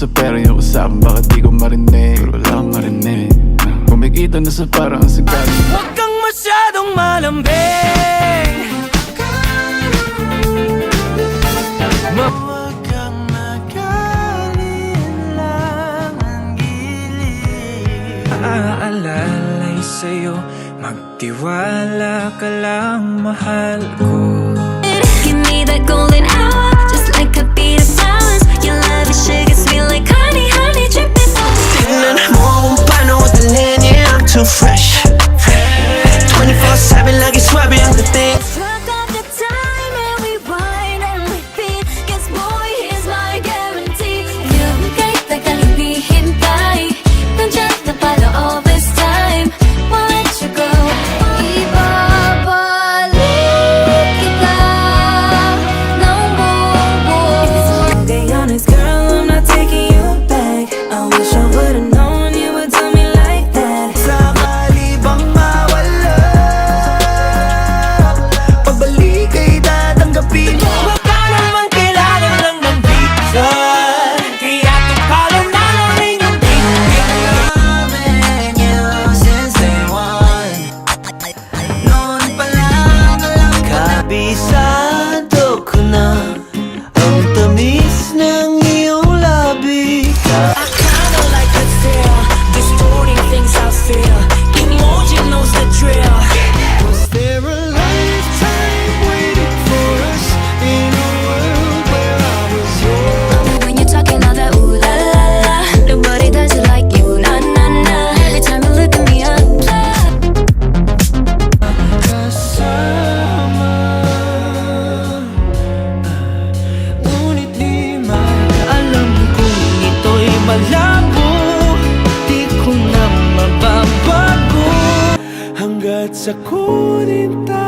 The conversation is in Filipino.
sa pera yung usapan, bakit di ko marinig? Pero wala akong marinig. Kumikita na sa parang ang sagal. Huwag kang masyadong malambing. Huwag kang mag-alinlangang gilid. Aalalay sa'yo, magtiwala ka lang, mahal ko. Give me that golden hour, just like a beat of flowers. Your love is sugar sweet like honey, honey dripping on me. Tignan mo kung paano ko dalhin, yeah, I'm too fresh. 24/7 lagi swabe ang dating. Struck off the time and we wind and repeat. Guess boy, here's my guarantee. Yung kahit tagal hinihintay, nandyan na pala all this time. Won't let you go. Ibabalik kita ng buong buo. Be honest girl, I'm not taking you back. I wish I would've known you would do me like that. Sakali bang mawala, pabalik ay tatanggapin mo. Baka naman kailangan lang ng pizza, kaya tukalo na lang rin yung tingin. Loving you since day one, noon pa lang alam kabisado ko na ang tamis ng iyong labi. I kinda like the feel, distorting things I feel. Emoji knows the drill. Was there a lifetime waiting for us in a world where I was yours? When you're talking all that ooh la la la, nobody does it like you, na na na. Every time you look at me, Kasama, ngunit di alam kong ito'y malabo. Di ko na mababago hanggat sa kunin tayo.